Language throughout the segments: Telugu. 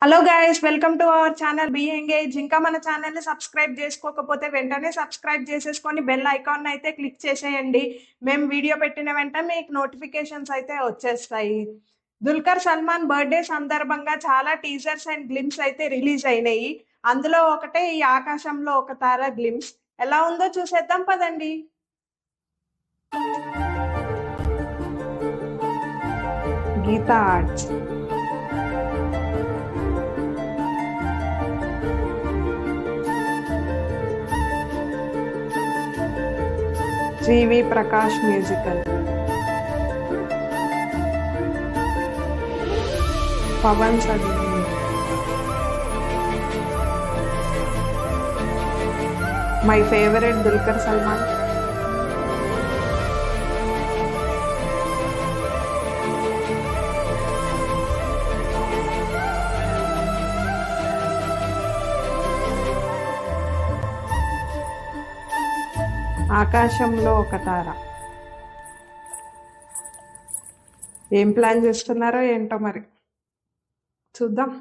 Hello guys, welcome to our channel be engage. ఇంకా మన ఛానల్ ని సబ్స్క్రైబ్ చేసుకోకపోతే వెంటనే సబ్స్క్రైబ్ చేసేసుకొని బెల్ ఐకాన్ అయితే క్లిక్ చేసేయండి. మేము వీడియో పెట్టిన వెంటనే మీకు నోటిఫికేషన్స్ అయితే వచ్చేస్తాయి. దుల్కర్ సల్మాన్ బర్త్డే సందర్భంగా చాలా టీజర్స్ అండ్ గ్లిమ్స్ అయితే రిలీజ్ అయినాయి. అందులో ఒకటే ఈ ఆకాశంలో ఒక తార గ్లిమ్స్. ఎలా ఉందో చూసేద్దాం పదండి. Geetha arts, GV Prakash musical, Pawan Saleem, my favourite Dulquer Salmaan, ఆకాశంలో ఒక తార. ఏం ప్లాన్ చేస్తున్నారో ఏంటో మరి చూద్దాం.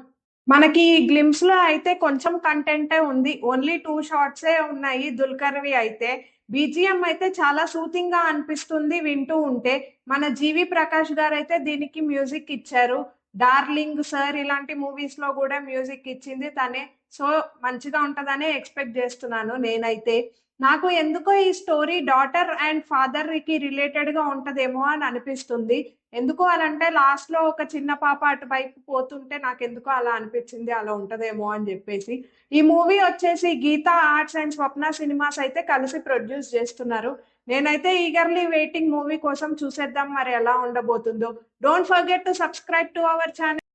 మనకి ఈ గ్లిమ్స్ లో అయితే కొంచెం కంటెంటే ఉంది. ఓన్లీ 2 షార్ట్సే ఉన్నాయి దుల్కర్వి. అయితే బీజిఎం అయితే చాలా సూతింగ్ గా అనిపిస్తుంది వింటూ ఉంటే. మన జీవి ప్రకాష్ గారు అయితే దీనికి మ్యూజిక్ ఇచ్చారు. డార్లింగ్, సార్ ఇలాంటి మూవీస్ లో కూడా మ్యూజిక్ ఇచ్చింది తనే. సో మంచిగా ఉంటదనే ఎక్స్పెక్ట్ చేస్తున్నాను నేనైతే. నాకు ఎందుకో ఈ స్టోరీ డాటర్ అండ్ ఫాదర్ కి రిలేటెడ్ గా ఉంటదేమో అని అనిపిస్తుంది. ఎందుకు అని అంటే లాస్ట్ లో ఒక చిన్న పాప అటువైపు పోతుంటే నాకు ఎందుకో అలా అనిపించింది, అలా ఉంటదేమో అని చెప్పేసి. ఈ మూవీ వచ్చేసి Geetha arts and Swapna cinemas అయితే కలిసి ప్రొడ్యూస్ చేస్తున్నారు. నేనైతే ఈగర్లీ వెయిటింగ్ మూవీ కోసం. చూసేద్దాం మరి ఎలా ఉండబోతుందో. Don't forget to subscribe to our channel.